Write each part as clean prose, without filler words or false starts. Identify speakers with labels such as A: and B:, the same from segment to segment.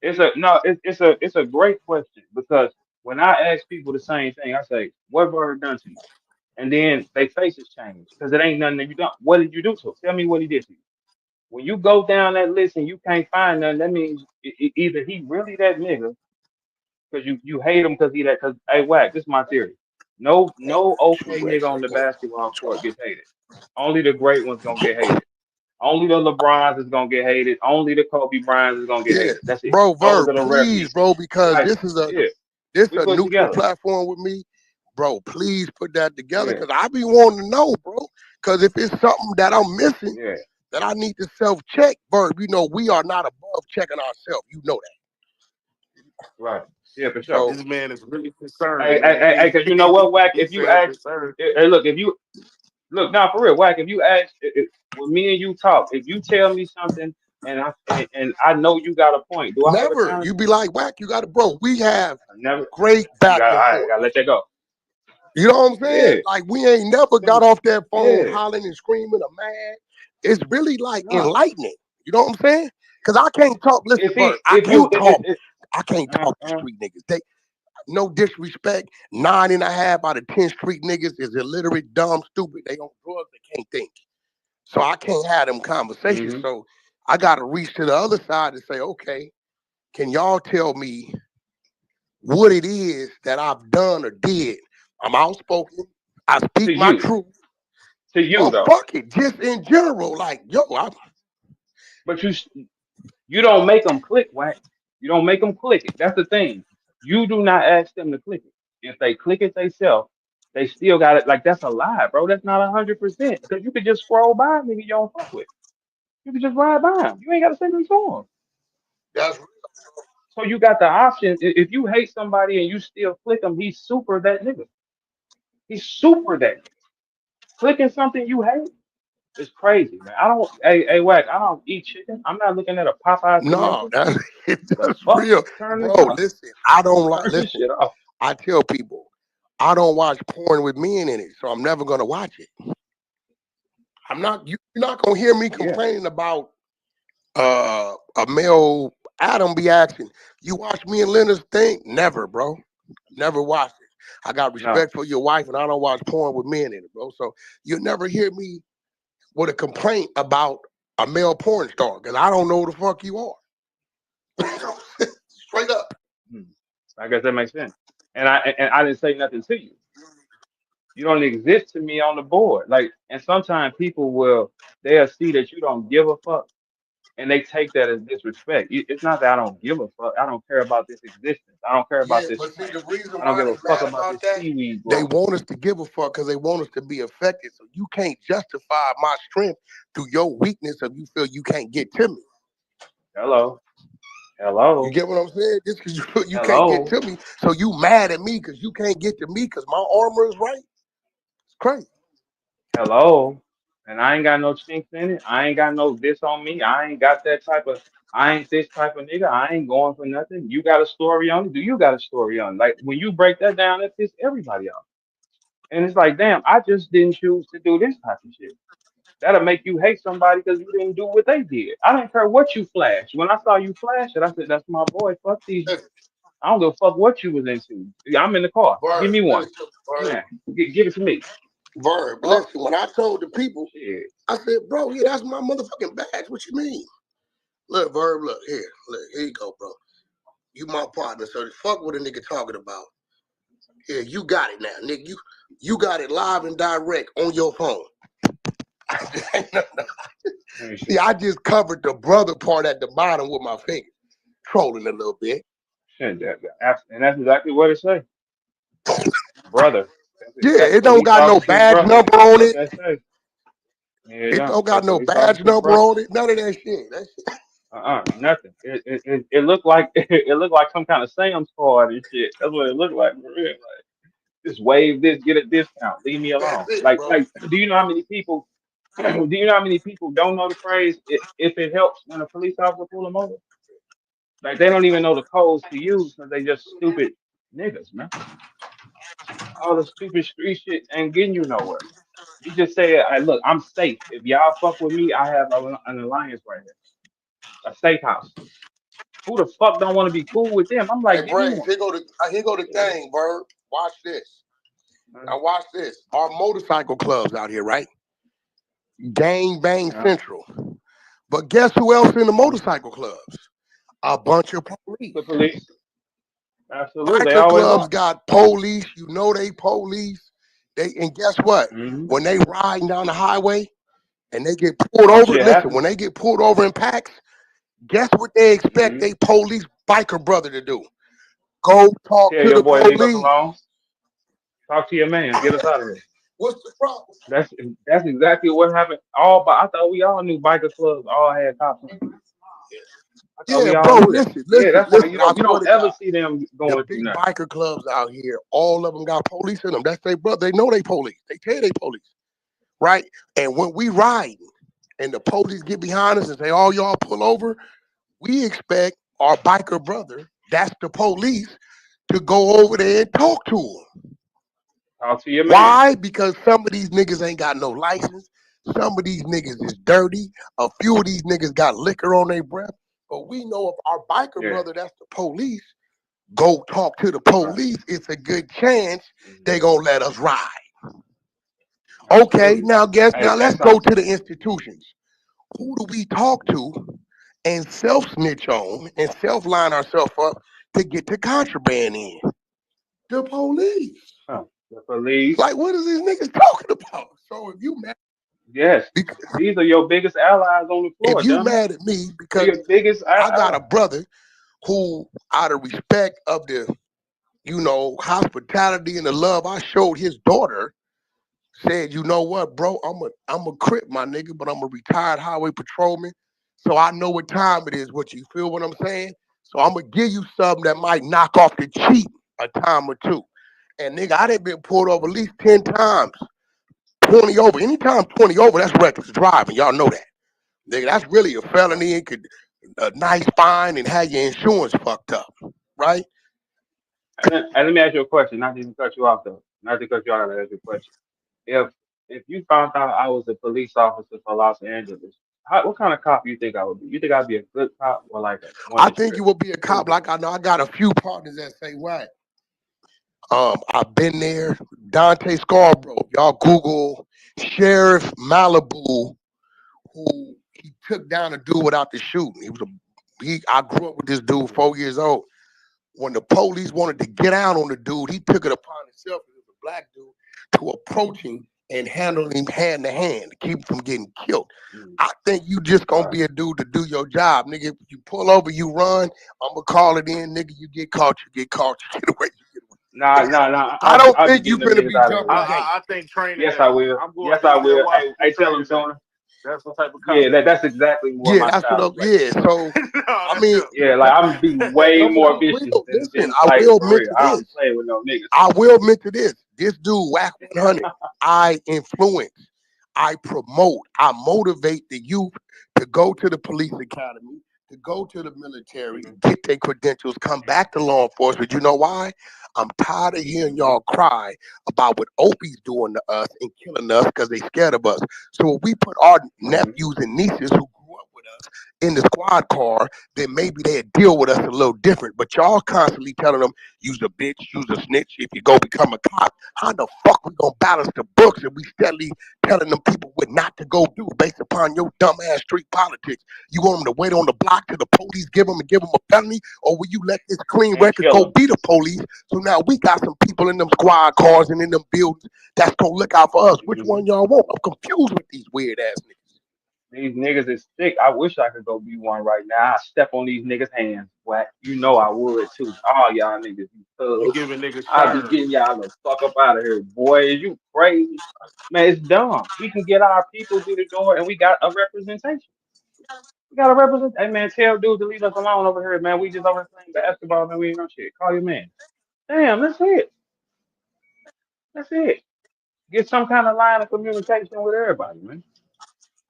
A: it's a no, it's a great question because when I ask people the same thing, I say, "What Verb done to you?" And then they faces change because it ain't nothing that you done. What did you do to him? Tell me what he did to you. When you go down that list and you can't find nothing, that means either he really that nigga because you hate him because he that. Because hey, Wack, this is my theory. No okay
B: True,
A: nigga on the
B: actually.
A: basketball court gets hated. Only the great ones gonna get hated. Only the LeBrons is gonna get hated. Only the Kobe Bryants is gonna get
B: Yeah,
A: hated. That's it.
B: bro,
A: Those
B: Verb,
A: are the rare
B: please,
A: people.
B: bro, because
A: Like,
B: this is a
A: yeah,
B: this
A: we
B: a
A: put it
B: neutral
A: together.
B: platform with me, bro. Please put that together,
A: Yeah,
B: because I be wanting to know, bro. Because if it's something that I'm missing,
A: yeah,
B: that I need to self check, Verb. You know, we are not above checking ourselves. You know that.
A: right. Yeah, for sure.
B: So
C: This man is really concerned,
A: Hey,
C: man.
A: because you know what, Wack?
C: He
A: If you
C: sounds
A: ask,
C: concerned.
A: hey, look, if you look now for real, Wack, if you ask, when me and you talk, if you tell me something and I know you got a point, do I ever
B: never.
A: challenge
B: You
A: you?
B: be like, Whack, you got to, bro. We have
A: I never.
B: great
A: You
B: back
A: got.
B: and
A: I
B: forth.
A: gotta let that go.
B: You know what I'm saying?
A: Yeah,
B: Like we ain't never got
A: 'cause-
B: off that phone
A: yeah,
B: hollering and screaming or mad. It's really like
A: no.
B: enlightening. You know what I'm saying? Because I can't talk. Listen,
A: If
B: Bert,
A: he, if you,
B: I can't
A: uh,
B: talk to
A: uh,
B: street niggas. They no disrespect. 9.5 out of 10 street niggas is illiterate, dumb, stupid. They on drugs. They can't think. So I can't have them conversations.
A: mm-hmm.
B: So I got to reach to the other side and say, okay, can y'all tell me what it is that I've done or did? I'm outspoken. I
A: To
B: speak my
A: you,
B: truth.
A: to you
B: Or
A: though.
B: fuck it, just in general. Like, yo, I'm
A: But you don't make them click, Wack. You don't make them click it. That's the thing. You do not ask them to click it. If they click it themselves, they still got it. Like that's a lie, bro. That's not 100% because you could just scroll by nigga you don't fuck with. You could just ride by him. You ain't got to say nothing to him.
B: that's
A: So you got the option. If you hate somebody and you still click him, he's super that nigga. He's super that nigga. Clicking something you hate is crazy, man. I don't. Hey, Wack. I don't eat chicken. I'm not looking at a Popeyes
B: no,
A: commercial.
B: that's
A: The
B: that's
A: fuck?
B: real.
A: Turn this
B: Bro,
A: off.
B: listen, I don't like
A: Turn this
B: listen.
A: shit off.
B: I tell people I don't watch porn with men in it, so I'm never gonna watch it. I'm not you're not gonna hear me
A: Yeah.
B: complaining about a male Adam be asking, you watch me and Leonard's thing? Never, bro. Never watched it. I got
A: No.
B: respect for your wife and I don't watch porn with men in it, bro. So you'll never hear me with a complaint about a male porn star because I don't know who the fuck you are. Straight up.
A: Hmm. I guess that makes sense. And I didn't say nothing to you. You don't exist to me on the board. Like, and sometimes people they'll see that you don't give a fuck, and they take that as disrespect. It's not that I don't give a fuck. I don't care about this existence. I don't care about
B: Yeah,
A: this
B: but see,
A: plant.
B: the reason
A: I don't
B: why
A: give
B: they
A: a fuck
B: mad
A: about
B: about
A: this
B: that,
A: seaweed
B: they
A: growing.
B: want us to give a fuck because they want us to be affected. So you can't justify my strength through your weakness if you feel you can't get to me.
A: Hello,
B: You
A: hello,
B: get what I'm saying? Just because you feel you can't get
A: hello,
B: to me, so you mad at me because you can't get to me because my armor is right. It's crazy.
A: hello. And I ain't got no chinks in it. I ain't got no this on me. I ain't got that type of. I ain't this type of nigga. I ain't going for nothing. You got a story on it? Do you got a story on it? Like when you break that down, that pisses everybody off. And it's like, damn, I just didn't choose to do this type of shit. That'll make you hate somebody because you didn't do what they did. I don't care what you flashed. When I saw you flash it, I said, that's my boy. Fuck these.
B: Listen,
A: I don't give a fuck what you was into. Yeah, I'm in the car. Give
B: Verb,
A: me one.
B: listen, Verb,
A: Yeah, give it to me.
B: Verb,
A: Fuck.
B: listen. When I told the people,
A: Shit.
B: I said, bro, yeah, that's my motherfucking badge. What you mean? Look, Verb, look, here you go, bro. You my partner, so the fuck what a nigga talking about. Here, you got it now, nigga. You got it live and direct on your phone.
A: Let me
B: See,
A: see.
B: I just covered the brother part at the bottom with my finger, trolling a little bit.
A: Shit, and that's exactly what it say. Brother. That's
B: Yeah,
A: exactly
B: it
A: because
B: don't
A: we
B: got no
A: talking to
B: badge
A: brothers.
B: number
A: That's
B: on
A: what
B: it.
A: that say. Yeah,
B: It
A: don't.
B: don't got
A: That's because
B: no
A: we talking
B: badge
A: to
B: number
A: brothers.
B: on it. None of that shit. That shit.
A: Nothing. It looked like it looked like some kind of Sam's card and shit. That's what it looked like for real. Like, just wave this, get a discount. Leave me
B: That's
A: alone.
B: it, bro.
A: Do you know how many people? Do you know how many people don't know the phrase? If it helps when a police officer pull them over, like they don't even know the codes to use because they just stupid niggas, man. All the stupid street shit ain't getting you nowhere. You just say, "I look, I'm safe. If y'all fuck with me, I have an alliance right here, a safe house." Who the fuck don't want to be cool with them? I'm
B: Hey,
A: like,
B: Braves,
A: damn.
B: here go the
A: Yeah.
B: thing, Verb. Watch this.
A: Uh,
B: Now watch this. Our motorcycle clubs out here, right? Gang bang
A: yeah.
B: central. But guess who else in the
A: Mhm.
B: motorcycle clubs? A bunch of police.
A: The police. Absolutely. They
B: Biker
A: always
B: clubs
A: are.
B: got police. You know they police. And guess what?
A: Hmm.
B: When they riding down the highway and they get pulled
A: Some
B: over,
A: shit
B: listen,
A: happens.
B: when they get pulled over in packs, guess what they expect
A: Hmm.
B: they police biker brother to do? Go talk
A: Tell
B: to
A: your
B: the
A: boy leave us
B: police.
A: alone. Talk to your man. Get us out of here.
B: What's the problem?
A: That's that's exactly what happened. All, but I thought we all knew biker clubs all had cops in them. I thought
B: Yeah,
A: we all
B: bro,
A: knew that.
B: listen,
A: Yeah,
B: listen,
A: that's why
B: listen. I
A: you
B: swear
A: don't
B: to
A: ever
B: God,
A: see them
B: the
A: going through
B: big
A: nothing.
B: biker clubs out here, all of them got police in them. That's their brother. They know they police. They tell they police, right? And when we ride and the police get behind us and say, "All y'all pull over," we expect our biker brother, that's the police, to go over there and talk to them.
A: Talk to your man.
B: Why? Because some of these niggas ain't got no license. Some of these niggas is dirty. A few of these niggas got liquor on their breath. But we know if our biker
A: Yeah.
B: brother, that's the police, go talk to the
A: Right.
B: police, it's a good chance
A: Mhm.
B: they gonna let us ride. Okay,
A: Absolutely.
B: now guess
A: Hey,
B: now
A: hey,
B: let's go
A: so
B: to the institutions. Who do we talk to and self snitch on and self line ourselves up to get the contraband in? The police.
A: the police.
B: Like, what is these niggas talking about? So
A: Yes, these are your biggest allies on the
B: if
A: floor,
B: you
A: dummy.
B: mad at me
A: They're
B: because
A: your biggest
B: I got a
A: allies.
B: brother who, out of respect of the hospitality and the love I showed his daughter, said, you know what, bro, I'm a crip, my nigga, but I'm a retired highway patrolman. So I know what time it is, what you feel what I'm saying? So I'm gonna give you something that might knock off the cheap a time or two. And nigga, I done been pulled over at least 10 times, 20 over. Anytime 20 over, that's reckless driving. Y'all know that. Nigga, that's really a
A: Right.
B: felony and could a nice fine and have your insurance fucked up. Right?
A: And let me ask you a question, not to even cut you off though. Not to cut you off, I'll ask you a question. If if you found out I was a police officer for Los Angeles, what kind of cop you think I would be? You think I'd be a good cop or like a one
B: I
A: that
B: think you
A: trip?
B: will be a
A: What would
B: cop.
A: you
B: Like I know I got a few partners that say what. I've been there. Dante Scarborough. Y'all Google Sheriff Malibu, who he took down a dude without the shooting. I grew up with this dude,
A: think?
B: 4 years old. When the police wanted to get out on the dude, he took it upon himself, as a black dude, to approach him and handle him hand to hand to keep him from getting killed.
A: Mm,
B: I think you just gonna
A: right.
B: be a dude to do your job, nigga. If you pull over, you run. I'm gonna call it in, nigga. You get caught, you get caught, you get away, you get away.
A: Nah, nah, nah.
B: I don't
A: I'll be
B: think you
A: getting them
B: finna
A: niggas
B: be
A: out of here,
B: jumping
A: Wack.
B: gate.
C: I think training
A: Yes, I
C: day.
A: will.
C: I'm going
A: Yes, I
C: against that
A: will.
C: watch
A: Hey,
C: with
A: hey, tell them,
C: training day.
A: Tony.
C: That's what type of cop
A: Yeah,
C: you
A: that's exactly what
B: Yeah,
A: my
B: that's what
A: style
B: I'm.
A: is like.
B: Yeah, so
C: no,
B: I
C: that's
B: mean,
C: him.
A: Yeah, like I'm be way
B: no, but
A: more
B: I
A: vicious
B: will listen.
A: than
B: I
A: like
B: will
A: for
B: admit
A: real.
B: to
A: I
B: this.
A: don't play with no niggas.
B: I will admit to this. This dude, Wack 100, I influence, I promote, I motivate the youth to go to the police academy, to go to the military,
A: Hmm.
B: get their credentials, come back to law enforcement. You know why? I'm tired of hearing y'all cry about what Opie's doing to us and killing us because they scared of us. So if we put our
A: Hmm.
B: nephews and nieces who grew up with us in the squad car, then maybe they'd deal with us a little different. But y'all constantly telling them, use a bitch, use a snitch. If you go become a cop, how the fuck we gonna balance the books and we steadily telling them people what not to go do based upon your dumb ass street politics? You want them to wait on the block till the police give them a felony, or will you let this clean
A: And
B: record
A: kill
B: go
A: them.
B: be the police? So now we got some people in them squad cars and in them buildings that's gonna look out for us. Which
A: Hmm.
B: one y'all want? I'm confused with these weird ass niggas.
A: These niggas is sick. I wish I could go be one right now. I step on these niggas' hands, Wack. You know I would too. All y'all niggas, you
C: You
A: thugs.
C: giving niggas
A: I'll be
C: terms.
A: getting y'all the fuck up out of here, boy. Is you crazy? Man, it's dumb. We can get our people through the door and we got a representation. We got a represent. Hey man, tell dude to leave us alone over here, man. We just over here playing basketball, man. We ain't no shit. Call your man. Damn, that's it. That's it. Get some kind of line of communication with everybody, man.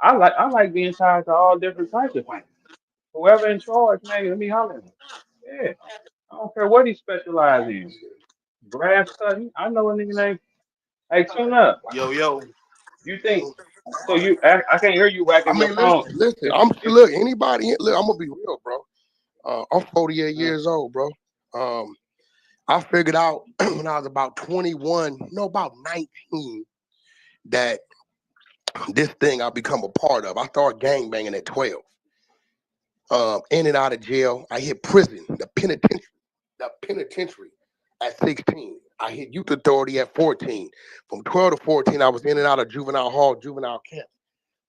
A: I like being tied to all different types of things. Whoever in charge, man, let me holler at him. Yeah. I don't care what he specialize in. Grass cutting. I know a nigga named. Hey, tune up.
C: Yo, yo.
A: You think so? I can't hear you
B: I
A: whacking your
B: mean,
A: phone.
B: listen.
A: If
B: I'm
A: if
B: look anybody. Look, I'm gonna be real, bro. I'm 48 years old, bro. Um, I figured out when I was about 21, no, about 19, that this thing I become a part of. I started gang banging at 12. In and out of jail. I hit prison, the penitentiary at 16. I hit youth authority at 14. From 12 to 14, I was in and out of juvenile hall, juvenile camp.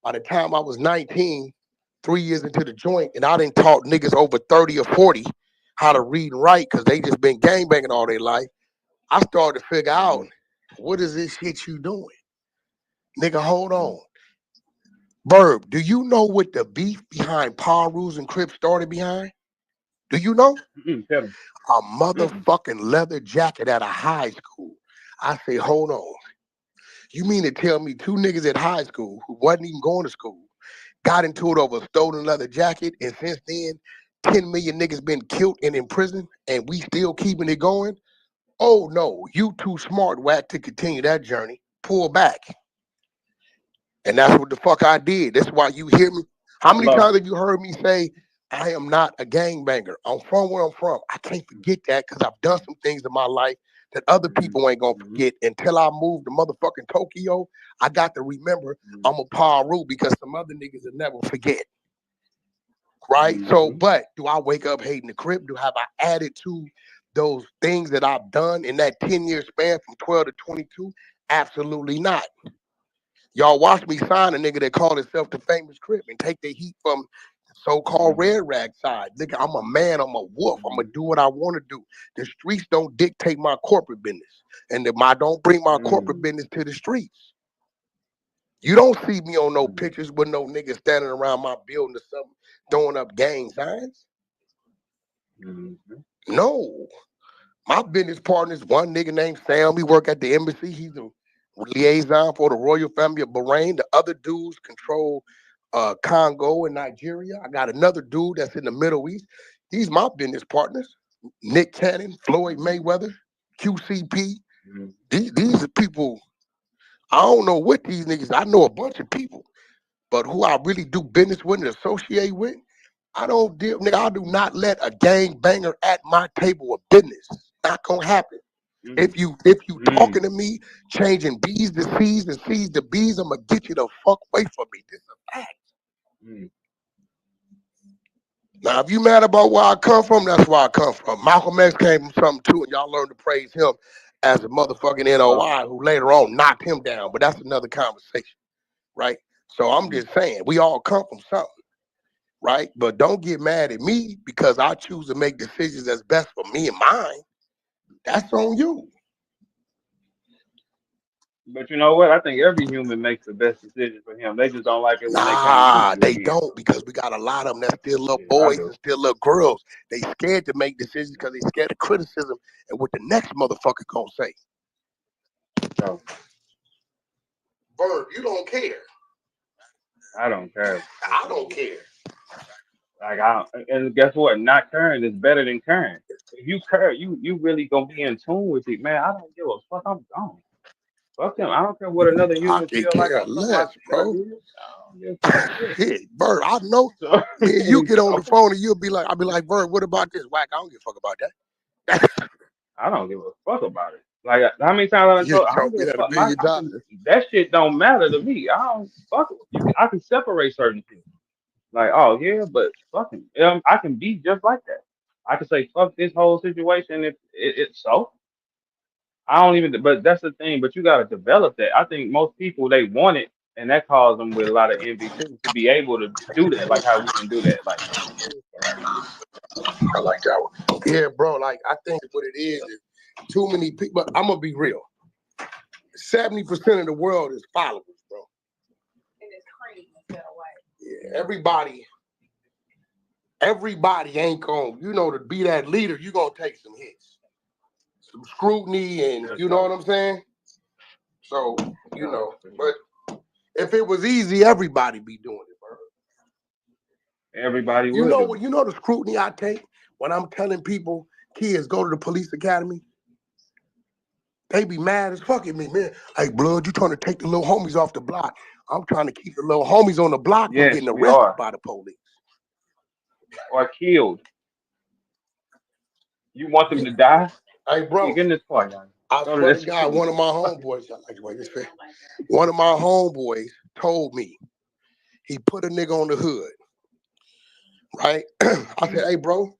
B: By the time I was 19, 3 years into the joint, and I didn't taught niggas over 30 or 40 how to read and write because they just been gang banging all their life. I started to figure out,
A: Mm-hmm.
B: what is this shit you doing? Nigga, hold on. Verb, do you know what the beef behind Rules and Crips started behind? Do you know?
A: Mm-mm. Tell me.
B: A
A: Mm-mm.
B: motherfucking leather jacket at a high school. I say, hold on. You mean to tell me two niggas at high school who wasn't even going to school got into it over a stolen leather jacket, and since then, 10 million niggas been killed and in prison, and we still keeping it going? Oh no, you too smart, Wack, to continue that journey. Pull back. And that's what the fuck I did. That's why you hear me. How many
A: Hello.
B: times have you heard me say, I am not a gangbanger? I'm from where I'm from. I can't forget that because I've done some things in my life that other people ain't gonna
A: Mm-hmm.
B: forget. Until I moved to motherfucking Tokyo, I got to remember
A: Mm-hmm.
B: I'm a Paru because some other niggas will never forget. Right? So,
A: Mm-hmm.
B: but do I wake up hating the crib? Do have I added to those things that I've done in that 10-year span from 12 to 22? Absolutely not. Y'all watch me sign a nigga that called himself the famous Crip and take the heat from the so-called red rag side. Nigga, I'm a man, I'm a wolf. I'm gonna do what I want to do. The streets don't dictate my corporate business. And I don't bring my corporate
A: Mm-hmm.
B: business to the streets. You don't see me on no
A: Mm-hmm.
B: pictures with no niggas standing around my building or something, throwing up gang signs.
A: Mm-hmm.
B: No. My business partner is one nigga named Sam. He work at the embassy. He's a liaison for the royal family of Bahrain. The other dudes control Congo and Nigeria. I got another dude that's in the Middle East. These my business partners. Nick Cannon, Floyd Mayweather, QCP. These are people. I don't know what these niggas. I know a bunch of people, but who I really do business with and associate with, I don't deal. Nigga, I do not let a gang banger at my table of business. Not gonna happen. If you talking
A: Mm-hmm.
B: to me, changing B's to C's and C's to B's, I'm gonna get you the fuck away from me. This is a fact.
A: Mm-hmm.
B: Now, if you mad about where I come from, that's where I come from. Malcolm X came from something too, and y'all learned to praise him as a motherfucking
A: Hello.
B: NOI who later on knocked him down. But that's another conversation, right? So I'm
A: Mm-hmm.
B: just saying, we all come from something, right? But don't get mad at me because I choose to make decisions that's best for me and mine. That's on you.
A: But you know what? I think every human makes the best decision for him. They just don't like it when they can't use
B: Nah,
A: you
B: they
A: again.
B: don't because we got a lot of them that still love
A: Yeah, I
B: boys and
A: do.
B: still love girls. They scared to make decisions because they scared of criticism and what the next motherfucker gonna say.
A: So
B: Verb, you don't care.
A: I don't care.
B: I don't care.
A: Like and guess what? Not caring is better than caring. If you care, you really gonna be in tune with it, man. I don't give a fuck. I'm gone. Fuck them. I don't care what another
B: I
A: human
B: can
A: feel like
B: care
A: about something I
B: less,
A: said or
B: bro.
A: did. I don't give a fuck shit.
B: Shit, Verb, I know.
A: So,
B: Me and you get on the
A: so
B: phone and I'll be like, Verb, what about this? Whack, I don't give a fuck about that.
A: I don't give a fuck about it. Like how many times I done
B: You
A: told I don't
B: told
A: give
B: me
A: a
B: that a
A: fuck. My
B: million
A: I can
B: times.
A: that shit don't matter to me. I don't fuck it. I can separate certain shit. Like oh yeah, but fucking I can be just like that. I can say fuck this whole situation if it's so. I don't even, but that's the thing. But you got to develop that. I think most people they want it, and that causes them with a lot of envy too, to be able to do that, like how we can do that. Like, so,
B: I like that one. Yeah, bro. Like I think what it is too many people. But I'm gonna be real. 70% of the world is followers, bro. And it's crazy that way. Yeah, everybody ain't gonna, to be that leader, you gonna take some hits, some scrutiny, and
A: yeah,
B: you know
A: so,
B: what I'm saying? So,
A: yeah,
B: but if it was easy, everybody be doing it, bro.
A: everybody would do
B: You know the scrutiny I take when I'm telling people, kids, go to the police academy. They be mad as fuck at me, man. Hey, blood, you trying to take the little homies off the block. I'm trying to keep the little homies on the block
A: it.
B: from
A: Yes,
B: getting
A: we
B: arrested
A: are,
B: by the police.
A: or killed. You want them to die?
B: Hey,
A: Yeah,
B: bro,
A: get in this car, young.
B: I
A: Go to
B: swear to
A: this
B: God,
A: security
B: one of
A: door.
B: my homeboys, I like the way this fit. One of my homeboys told me he put a nigga on the hood, right? I said, hey, bro,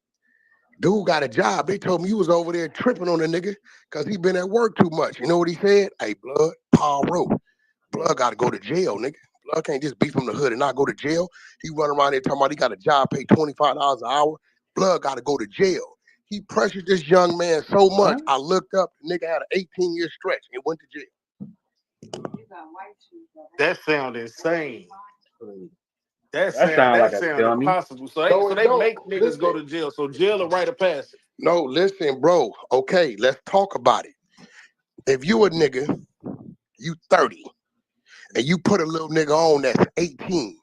B: dude got a job. They told me you was over there tripping on a nigga because he been at work too much. You know what he said? Hey, blood, Paul Rowe. Blood got to go to jail, nigga. Blood can't just be from the hood and not go to jail. He run around there talking about he got a job, pay $25 an hour. Blood got to go to jail. He pressured this young man so much.
A: What?
B: I looked up, the nigga had an 18-year stretch and went to jail.
C: That sound insane.
A: That sound like
C: That
A: a
C: sound
A: dummy.
C: impossible.
B: No,
C: So
B: it
C: they
B: don't.
C: make niggas go
B: Listen.
C: to jail. So jail a rite of passage.
B: No, listen, bro. Okay, let's talk about it. If you a nigga, you 30, and you put a little nigga on that's 18,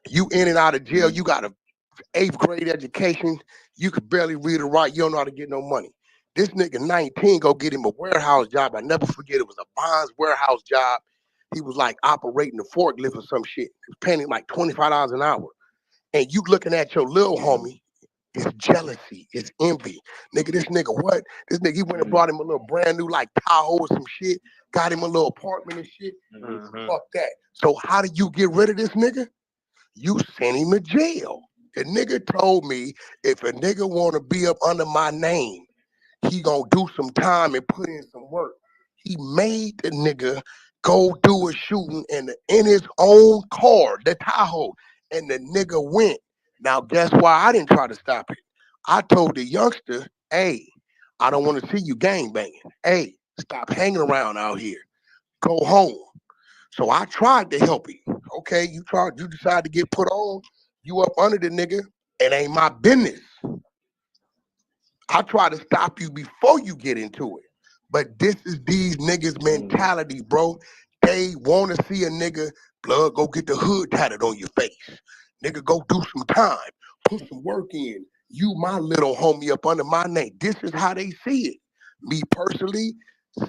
B: you in and out of jail,
A: Mm.
B: you got a 8th grade education, you could barely read or write, you don't know how to get no money. This nigga 19 go get him a warehouse job. I never forget it was a Bonds warehouse job. He was like operating the forklift or some shit. He was paying him like $25 an hour. And you looking at your little
A: Mm.
B: homie, it's jealousy, it's envy. Nigga, this nigga what? This nigga, he went and
A: Mm.
B: brought him a little brand new like Tahoe or some shit, got him a little apartment and shit.
A: Mm.
C: Mm-hmm.
B: Fuck that. So how do you get rid of this nigga? You send him to jail. The nigga told me if a nigga want to be up under my name, he gonna do some time and put in some work. He made the nigga go do a shooting in his own car, the Tahoe, and the nigga went. Now guess why I didn't try to stop it? I told the youngster, hey, I don't want to see you gang banging. Hey, stop hanging around out here. Go home. So I tried to help him. Okay, you decide to get put on, you up under the nigga, it ain't my business. I try to stop you before you get into it. But this is these niggas'
A: Mm.
B: mentality, bro. They want to see a nigga, blood, go get the hood tatted on your face. Nigga, go do some time. Put some work in. You my little homie up under my name. This is how they see it. Me personally,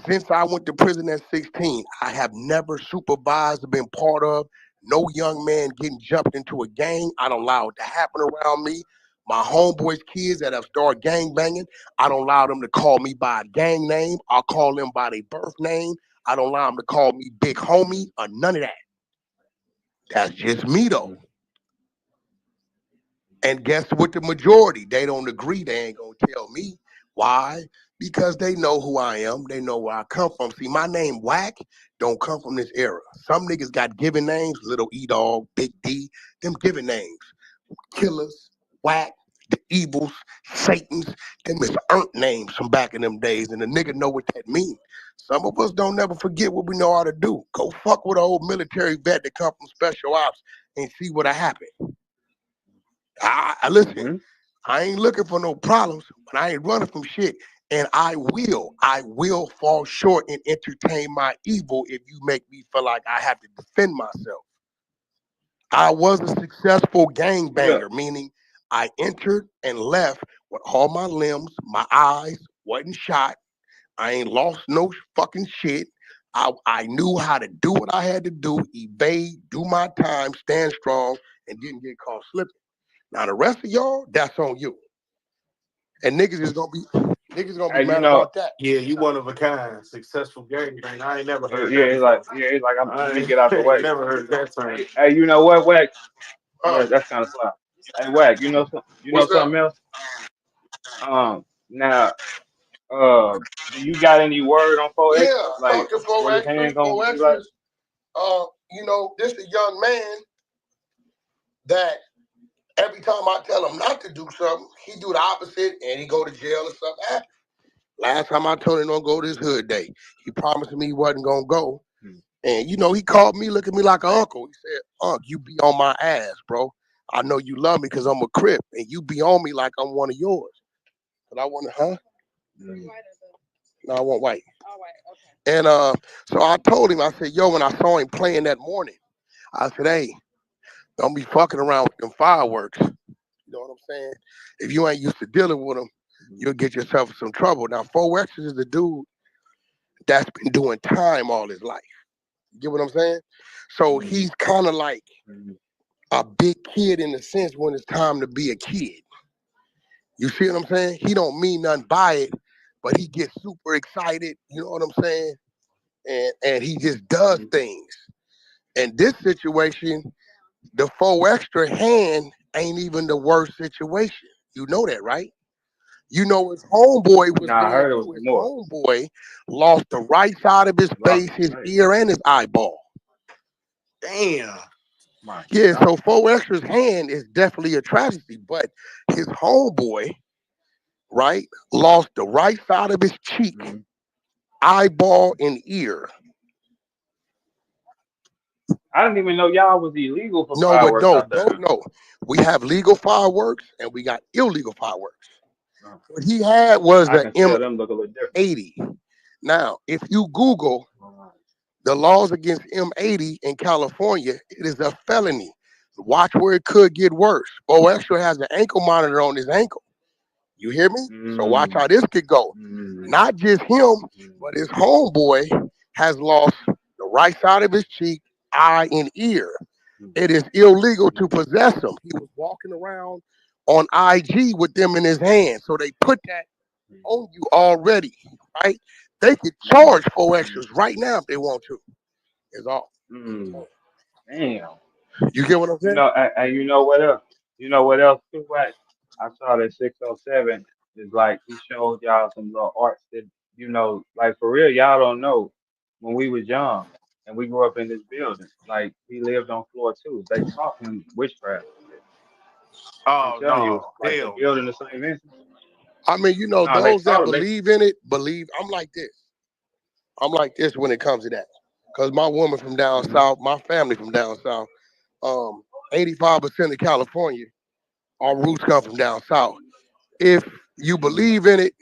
B: since I went to prison at 16, I have never supervised or been part of no young man getting jumped into a gang. I don't allow it to happen around me. My homeboys' kids that have started gang banging, I don't allow them to call me by a gang name. I'll call them by their birth name. I don't allow them to call me big homie or none of that. That's just me though.
A: Mm.
B: And guess what? The majority, they don't agree. They ain't gonna tell me why. Because they know who I am. They know where I come from. See, my name Wack don't come from this era. Some niggas got given names, Little E Dog, Big D, them given names. Killers, Wack, the Evils, Satans, them is earned names from back in them days, and the nigga know what that means. Some of us don't never forget what we know how to do. Go fuck with an old military vet that come from special ops and see what happened. I listen.
A: Mm-hmm.
B: I ain't looking for no problems, but I ain't running from shit. And I will fall short and entertain my evil if you make me feel like I have to defend myself. I was a successful gang
A: Yeah.
B: banger, meaning I entered and left with all my limbs, my eyes wasn't shot. I ain't lost no fucking shit. I knew how to do what I had to do, evade, do my time, stand strong, and didn't get caught slipping. Now the rest of y'all, that's on you. And niggas gonna be
A: Hey, you
B: mad
A: know,
B: about that.
C: Yeah, you one of a kind, successful gang bang. I ain't never heard
A: yeah,
C: that
A: it's like,
C: before.
A: yeah, it's like, let me
C: I
A: get out the
C: ain't
A: way.
C: never heard that term.
A: Hey, you know what, Wack?
B: Uh,
A: Yeah, that's kind of fly. Hey, Wack, you know
B: what's up?
A: something else? Now, uh, do you got any word on
B: Yeah,
A: 4X?
B: I
A: Like,
B: talked to four
A: what his
B: extras.
A: hand gonna
B: Four
A: be like?
B: extras. This a young man that every time I tell him not to do something, he do the opposite and he go to jail or something happens. Last time I told him don't go to his hood day, he promised me he wasn't gonna go.
A: Hmm.
B: And he called me, look at me like an uncle. He said, Unc, you be on my ass, bro. I know you love me because I'm a crip, and you be on me like I'm one of yours. But I want to, huh?
A: Hmm.
B: No, I want white. And so I told him, I said, yo, when I saw him playing that morning, I said, hey, don't be fucking around with them fireworks. You know what I'm saying? If you ain't used to dealing with them, you'll get yourself in some trouble. Now, 4X is the dude that's been doing time all his life. You get what I'm saying? So
A: Hmm.
B: he's kind of like
A: Hmm.
B: a big kid in the sense when it's time to be a kid. You see what I'm saying? He don't mean nothing by it, but he gets super excited. You know what I'm saying? And he just does
A: Mhm.
B: things. In this situation, the four extra hand ain't even the worst situation. You know that, right? You know his homeboy was
A: Nah, I
B: there
A: heard it was
B: too. His
A: more.
B: homeboy lost the right side of his
A: Lost
B: face,
A: his
B: his
A: face.
B: ear, and his eyeball.
C: Damn.
A: My
B: Yeah, so
A: God.
B: four extra's hand is definitely a tragedy, but his homeboy, right, lost the right side of his cheek,
A: Mhm.
B: eyeball, and ear.
A: I didn't even know y'all was illegal for
B: No, but
A: fireworks
B: no,
A: out
B: don't
A: there.
B: know. We have legal fireworks and we got illegal fireworks.
A: Uh,
B: What he had was
A: I
B: a
A: can tell them look a little different.
B: M80. Now, if you Google
A: Uh,
B: the laws against M80 in California, it is a felony. Watch where it could get worse. Bo Extra has an ankle monitor on his ankle. You hear me? So watch
A: mm,
B: how this could go.
A: mm,
B: Not just him, but
A: mm,
B: his homeboy has lost the right side of his cheek, eye, and ear.
A: mm,
B: It is illegal to
A: mm,
B: possess them. He was walking around on IG with them in his hand. So they put that on you already, right? They could
A: mm,
B: charge four
A: mm,
B: extras right now if they want to. Is all.
A: mm. Damn.
B: You get what I'm
A: You
B: saying?
A: know, and you know what else? You know what else too, right? I saw that 607 is like he showed y'all some little arts that like for real, y'all don't know. When we was young and we grew up in this building, like he lived on floor two. They taught him witchcraft and shit. I'm
C: Oh
A: telling you, it's
C: no.
A: like the
C: Hell
A: building the
C: no.
A: same instance.
B: I mean,
A: No, they
B: those
A: taught
B: that
A: him. They
B: believe in it believe. I'm like this. I'm like this when it comes to that. Because my woman from down
A: hmm
B: south, my family from down south, um, 85% of California, our roots come from down south. If you
A: hmm
B: believe in it,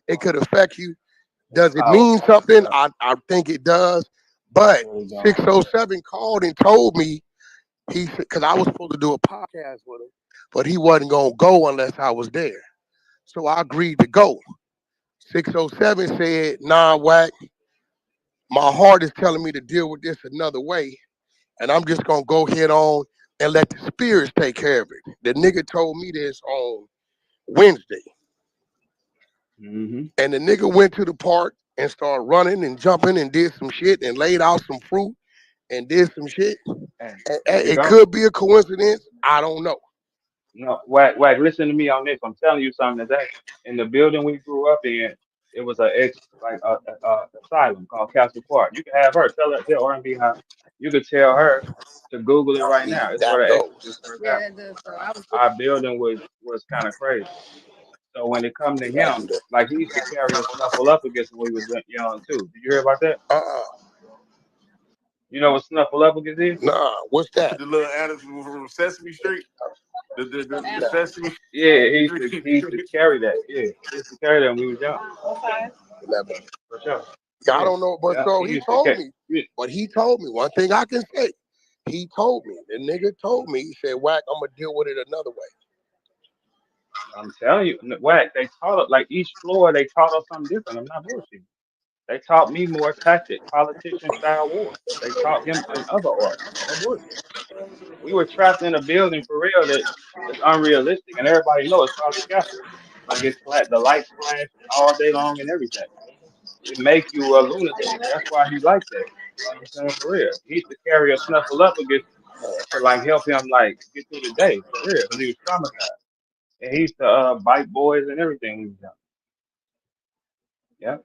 B: it could affect you.
A: It's
B: Does it mean
A: powerful.
B: something?
A: Yeah,
B: I think it does. But
A: really don't.
B: 607 called and told me, he said, because I was supposed to do a podcast with him, but he wasn't going to go unless I was there. So I agreed to go. 607 said, nah, Wack, my heart is telling me to deal with this another way, and I'm just going to go head on and let the spirits take care of it. The nigga told me this on Wednesday.
A: hmm
B: And the nigga went to the park and started running and jumping and did some shit and laid out some fruit and did some shit.
A: And
B: And
A: there you
B: it
A: go.
B: could be a coincidence. I don't know.
A: No, Wack, listen to me on this. I'm telling you something today. In the building we grew up in, it was a ex like a asylum called Castle Park. You can have her tell R&B how you could tell her to Google it right
B: See,
A: now. It's
B: that
A: where the
B: goes.
A: exorcist first happened. Our building was kind of crazy. So when it come to
B: I do
A: him,
B: that.
A: like he used to carry a snuffle up against when we was young too. Did you hear about that?
B: Uh-uh.
A: You know what snuffle up against is?
B: Nah, what's that?
C: The little Adams from Sesame Street. The Sesame
A: Yeah, he used to
C: Street.
A: carry that. Yeah, he used to carry that when we was young,
B: 11.
A: for sure.
B: Yeah, I
A: Yeah,
B: don't know, but
A: yeah.
B: so
A: He
B: he
A: used to
B: told
A: catch.
B: me. But he told me one thing I can say. He told me, the nigga told me, he said, Whack, I'm gonna deal with it another way.
A: I'm telling you, Wack, they taught us like each floor they taught us something different. I'm not bullshitting. They taught me more tactic, politician style wars. They taught him in other arts. No bullshit. We were trapped in a building for real that is unrealistic, and everybody know it's called the scaffold. Like the lights flash all day long and everything. It make you a lunatic. That's why he like that. You know what I'm saying? For real. He used to carry a snuffleupagus to like help him like get through the day for real because he was traumatized. And he used to bite boys and everything when he was young. Yeah,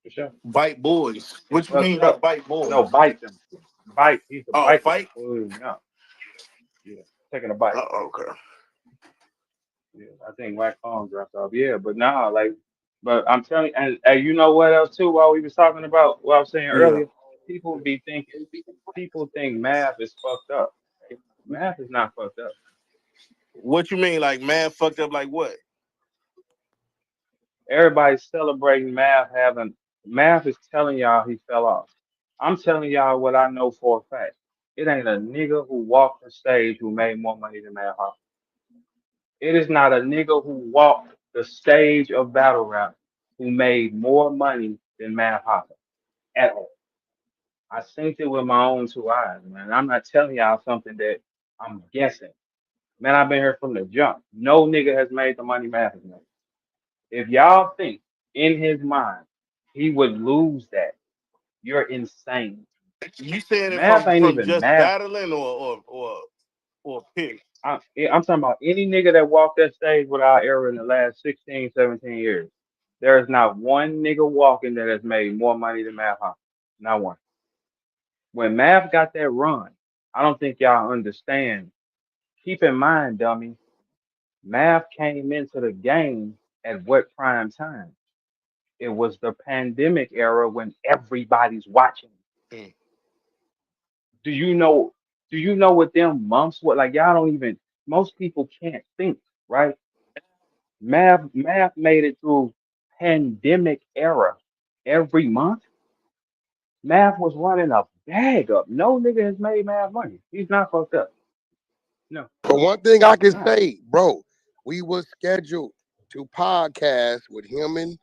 A: for sure.
C: Bite boys.
A: And
C: What you
A: fucked
C: mean by
A: up.
C: bite
A: No,
C: boys?
A: bite them. Bite. He used to
C: Oh,
A: bite them
C: fight.
A: when we was young. Yeah, taking a bite.
C: Okay.
A: Yeah, I think Wack phone dropped off. Yeah, but nah, like, but I'm telling you, and you know what else too? While we was talking about what I was saying
C: Yeah.
A: earlier, people be thinking, people think math is fucked up. Math is not fucked up.
C: What you mean, like man fucked up? Like what?
A: Everybody's celebrating math is telling y'all he fell off. I'm telling y'all what I know for a fact. It ain't a nigga who walked the stage who made more money than Math Hoffa. It is not a nigga who walked the stage of battle rap who made more money than Math Hoffa at all. I seen it with my own two eyes, man. I'm not telling y'all something that I'm guessing. Man, I've been here from the jump. No nigga has made the money Math has made. If y'all think in his mind he would lose that, you're insane.
C: You saying it
A: Math ain't
C: from
A: even
C: just
A: math.
C: battling or pick?
A: I'm talking about any nigga that walked that stage with our era in the last 16, 17 years. There is not one nigga walking that has made more money than Math Hoffa. Not one. When Math got that run, I don't think y'all understand. Keep in mind, dummy, Math came into the game at what prime time? It was the pandemic era when everybody's watching.
C: Mm.
A: Do you know? Do you know what them months were like? Y'all don't even. Most people can't think, right? Math made it through pandemic era. Every month, Math was running a bag up. No nigga has made Math money. He's not fucked up. No,
B: But one thing I
A: he's
B: can
A: not.
B: say, bro, we was scheduled to podcast with him and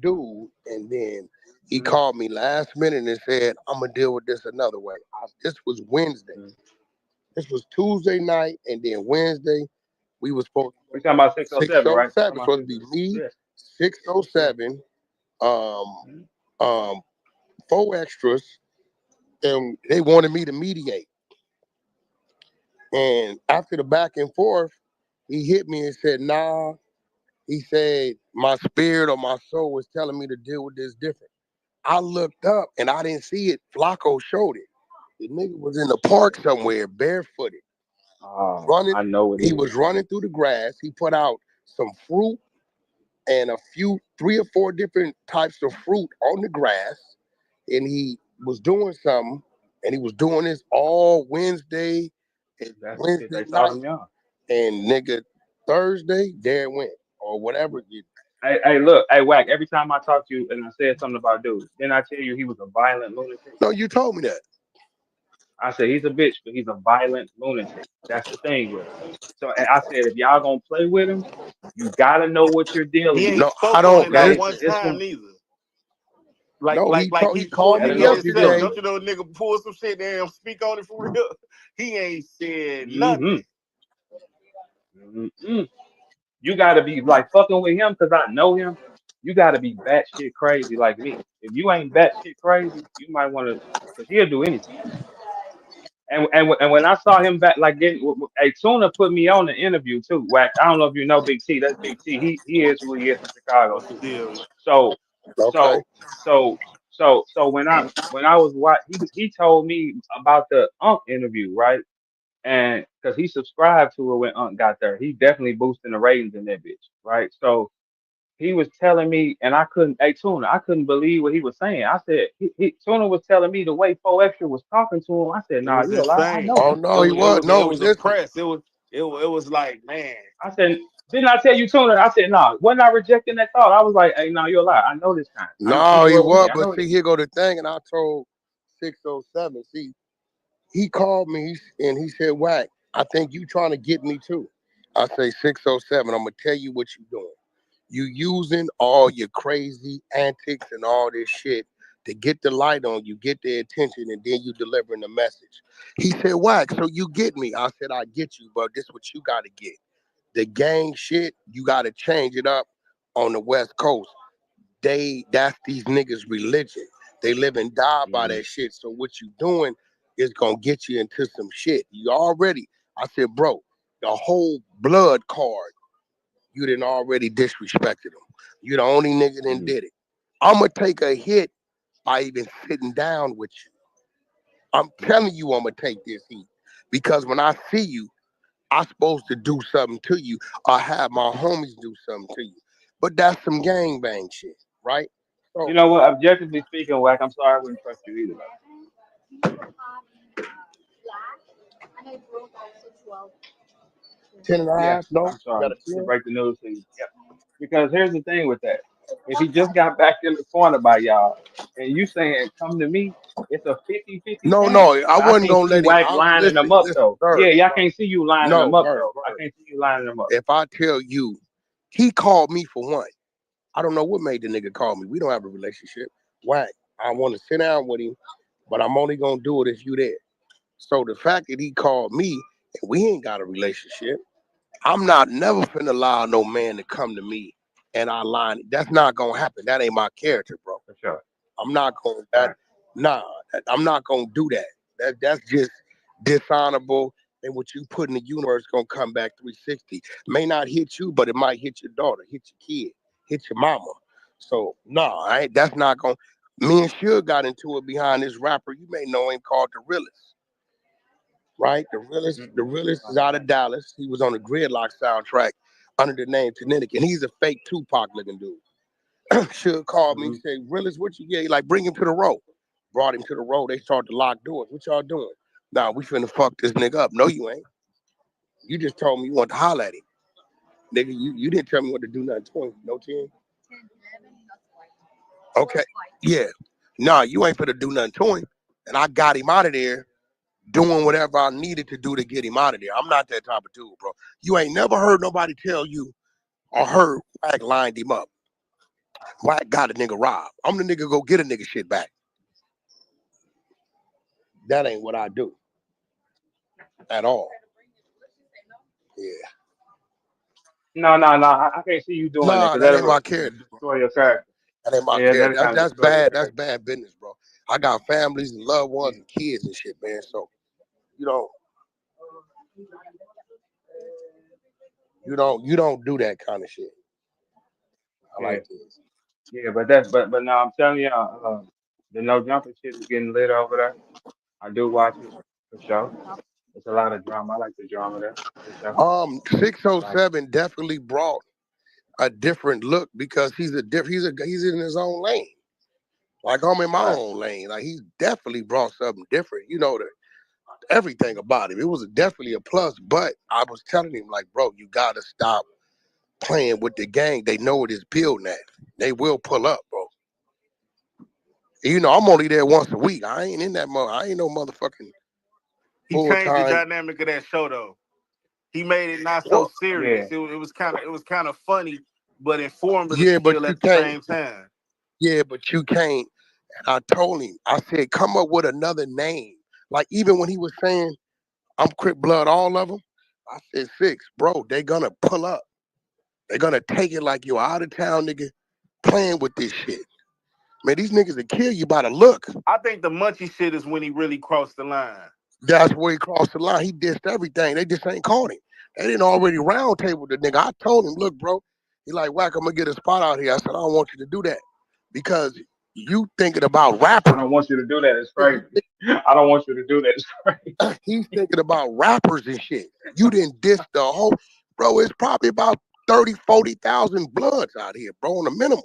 B: Dude, and then he
A: Mm,
B: called me last minute and said, "I'm gonna deal with this another way." This was Wednesday.
A: mm.
B: This was Tuesday night, and then Wednesday we was supposed
A: We talking about 607, right? Talking
B: 607
A: about
B: supposed to be
A: 607.
B: me,
A: Yeah, yeah.
B: 607, um,
A: Mm.
B: um, four extras, and they wanted me to mediate. And after the back and forth, he hit me and said, "Nah." He said, "My spirit or my soul was telling me to deal with this different." I looked up and I didn't see it. Flacco showed it. The nigga was in the park somewhere, barefooted, running.
A: I know what
B: He
A: it is.
B: was running through the grass. He put out some fruit and a few, three or four different types of fruit on the grass. And he was doing something. And he was doing this all Wednesday and
A: That's because
B: Wednesday
A: they taught
B: night.
A: him young.
B: And nigga, Thursday, there it went. Or whatever.
A: Hey, look, hey, Wack. Every time I talk to you and I said something about dude, then I tell you he was a violent lunatic.
B: No, you told me that.
A: I said he's a bitch, but he's a violent lunatic. That's the thing with him. So and I said if y'all gonna play with him, you gotta know what you're
C: He
A: dealing with.
C: ain't
B: No, I
C: spoke on
B: don't.
C: it not
A: Okay,
C: one
A: it's
C: time
A: going.
C: neither.
B: No,
C: Like
B: he
C: he
B: called
C: pulled
B: me
C: it
A: Better
C: in
A: know what you're
C: himself.
A: dealing
B: yesterday.
C: Don't
A: with.
C: you know, nigga pull some shit there and speak on it for real? He ain't said
A: Mm-hmm.
C: nothing.
A: Mm-hmm. You gotta be like fucking with him because I know him. You gotta be batshit crazy like me. If you ain't batshit crazy, you might want to, because he'll do anything. And when I saw him back, like hey, Tuna put me on the interview too. Wack. I don't know if you know Big T. That's Big T. He is who he is from Chicago
C: What's the
A: too.
C: deal?
A: So
B: Okay.
A: so so when I was he told me about the Unk interview, right? And because he subscribed to it when Unk got there, he definitely boosting the ratings in that bitch, right? So he was telling me, and I couldn't, hey Tuna, I couldn't believe what he was saying. I said, Tuna was telling me the way 4Extra was talking to him. I said,
C: It
A: nah,
C: was
A: you a lie. I
C: insane.
A: know
B: Oh
A: him.
B: no, he was
C: It
B: no.
C: was
B: Listen,
C: oppressed. It was like, man,
A: I said, didn't I tell you, Tuna? I said, nah, wasn't I rejecting that thought? I was like, hey, no, you're a lie. I know this kind. He
B: no, he
A: grew up with
B: was.
A: me. I
B: But
A: know this.
B: see, here go the thing, and I told 607. See, he called me and he said, "Wack, I think you trying to get me too." I say 607. I'm gonna tell you what you doing. You using all your crazy antics and all this shit to get the light on you, get their attention, and then you delivering the message. He said, "Wack, so you get me?" I said, "I get you, but this what you got to get. The gang shit, you got to change it up on the West Coast. That's these niggas' religion. They live and die by
A: Hmm.
B: that shit. So what you doing is gonna get you into some shit. You already." I said, "Bro, the whole blood card, you done already disrespected them. You the only nigga that
A: Hmm.
B: did it. I'ma take a hit by even sitting down with you. I'm telling you I'ma take this heat. Because when I see you, I'm supposed to do something to you or have my homies do something to you. But that's some gang bang shit, right?
A: You
B: So
A: know what? Objectively speaking, Wack, I'm sorry I wouldn't trust you either, though.
B: 10 and a
A: Yeah,
B: half, no?
A: I'm
B: You got
A: sorry
B: a
A: to
B: 10?
A: break the news to you. Yeah. Because here's the thing with that. If he just got back in the corner by y'all and you saying come to me, it's a 50-50
B: No,
A: chance.
B: no, I
A: But I
B: wasn't
A: can't
B: gonna
A: see
B: let him
A: Wack
B: out.
A: lining them
B: Listen,
A: up
B: listen,
A: though. Yeah,
B: Verb,
A: y'all
B: Verb.
A: can't see you lining them
B: No,
A: up
B: Verb,
A: though. I
B: Verb.
A: can't see you lining them up.
B: If I tell you, he called me for one. I don't know what made the nigga call me. We don't have a relationship. Why? I want to sit down with him, but I'm only gonna do it if you there. So the fact that he called me and we ain't got a relationship, I'm not never finna allow no man to come to me and I line. That's not gonna happen. That ain't my character, bro.
A: For sure.
B: I'm not gonna that.
A: Right.
B: Nah, I'm not gonna do that. That's just dishonorable. And what you put in the universe gonna come back 360. May not hit you, but it might hit your daughter, hit your kid, hit your mama. So no, I ain't. That's not gonna. Me and Suge got into it behind this rapper. You may know him called the Realest, right? The
A: Mm-mm.
B: realist is
A: No,
B: out of Dallas. He was on the Gridlock soundtrack under the name Tanetic, and he's a fake Tupac looking dude. Should called me,
A: mm-hmm.
B: say, Realist, what you get? Like, bring him to the road. Brought him to the road. They started to lock doors. What y'all doing? Nah, we finna fuck this nigga up. No, you ain't. You just told me you want to holler at him. Nigga, you didn't tell me what to do nothing to him. No 10? Okay. Yeah. Nah, you ain't finna do nothing to him. And I got him out of there doing whatever I needed to do to get him out of there. I'm not that type of dude, bro. You ain't never heard nobody tell you or heard Wack lined him up. Wack got a nigga robbed. I'm the nigga go get a nigga shit back. That ain't what I do at all. Yeah.
A: No. I can't see you doing that
B: Nah,
A: because
B: that ain't
A: that'll
B: my character, bro.
A: destroy your character.
B: That ain't my
A: Yeah,
B: character.
A: that'll kind of
B: That's
A: destroy your
B: bad. That's
A: character.
B: bad business, bro. I got families and loved ones
A: Yeah.
B: and kids and shit, man. So you don't you don't do that kind of shit. I
A: Yeah.
B: like this.
A: Yeah, but now I'm telling you, the no jumping shit is getting lit over there. I do watch it for sure. It's a lot of drama. I like the drama there for sure. I like it.
B: 607 definitely brought a different look because he's in his own lane. Like I'm in my
A: Right.
B: own lane. Like he definitely brought something different. Everything about him. It was definitely a plus. But I was telling him like, bro, you gotta stop playing with the gang. They know it is building at. They will pull up, bro. I'm only there once a week. I ain't in that mother. I ain't no motherfucking
C: He
B: full
C: changed the
B: time.
C: dynamic of that show though. He made it not so
B: Well,
C: serious.
A: Yeah.
C: It was kind of funny, but informative
B: yeah, but
C: still
B: you
C: at the
B: can't.
C: same time.
B: Yeah, but you can't. And I told him, I said, come up with another name. Like even when he was saying, I'm Crip Blood, all of them. I said, Six, bro, they gonna pull up. They're gonna take it like you out of town nigga playing with this shit. Man, these niggas will kill you by the look.
C: I think the Munchie shit is when he really crossed the line.
B: That's where he crossed the line. He dissed everything. They just ain't caught him. They didn't already round table the nigga. I told him, look, bro, he like, Wack, I'm gonna get a spot out here. I said, I don't want you to do that. Because you thinking about
A: I
B: rappers.
A: don't want you to do that. It's crazy. I don't want you to do that. It's crazy.
B: He's thinking about rappers and shit. You didn't diss the whole, bro. It's probably about 30, 40,000 bloods out here, bro, on the minimum.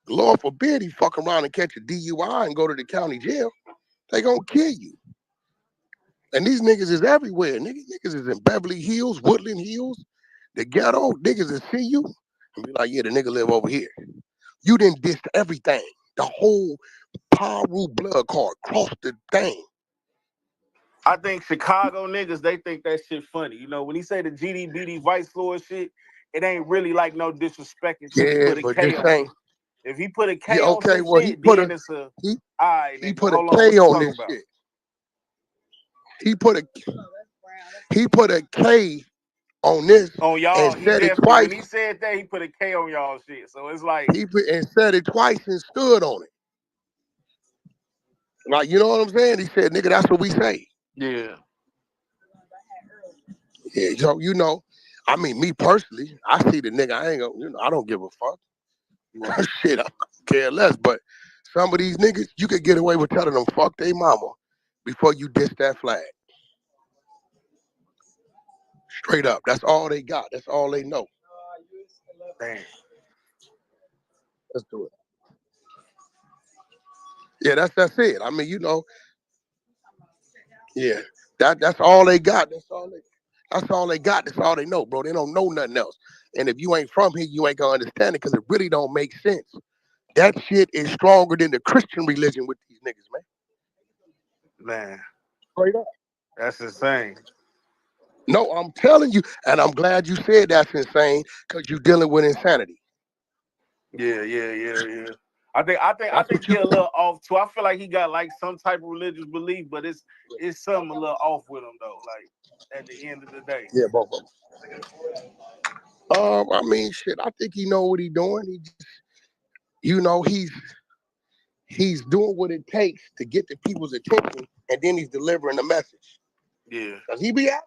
B: Lord forbid he fuck around and catch a DUI and go to the county jail. They gonna kill you. And these niggas is everywhere. Niggas is in Beverly Hills, Woodland Hills, the ghetto. Niggas will see you and be like, yeah, the nigga live over here. You didn't diss everything. The whole Paru blood card crossed the thing.
C: I think Chicago niggas, they think that shit funny. When he say the GDBD Vice Lord shit, it ain't really like no disrespect until he
B: Yeah,
C: put a
B: but
C: K
B: this
C: on it.
B: ain't.
C: If he put a
B: Yeah,
C: K on
B: okay.
C: some
B: Well,
C: shit, then it's a
B: he
C: all right,
B: he
C: nigga.
B: put a
C: Hold on,
B: K
C: what you
B: on
C: talking
B: this
C: about?
B: shit. He put a he put a K on this
C: On
B: and
C: y'all, he
B: said it
C: definitely when
B: twice.
C: he said that, he put a K on y'all shit. So it's like,
B: He put and said it twice and stood on it. Like you know what I'm saying? He said, "Nigga, that's what we say."
C: yeah.
B: Yeah, so I mean, me personally, I see the nigga. I ain't gonna, I don't give a fuck. Shit, I care less. But some of these niggas, you could get away with telling them fuck they mama before you diss that flag. Straight up. That's all they got. That's all they know.
C: Damn.
B: Let's do it. Yeah, that's it. I mean, yeah. That's all they got. That's all they got. That's all they know, bro. They don't know nothing else. And if you ain't from here, you ain't gonna understand it because it really don't make sense. That shit is stronger than the Christian religion with these niggas, man.
C: Man,
B: Straight up.
C: that's insane.
B: No, I'm telling you, and I'm glad you said that's insane because you're dealing with insanity.
C: Yeah. I think
B: That's what
C: he
B: you.
C: a little off too. I feel like he got like some type of religious belief, but it's something a little off with him though. Like at the end of the day?
B: Yeah, both of them. I mean, shit. I think he know what he doing. He just, he's doing what it takes to get the people's attention, and then he's delivering the message.
C: Yeah.
B: Cause he be out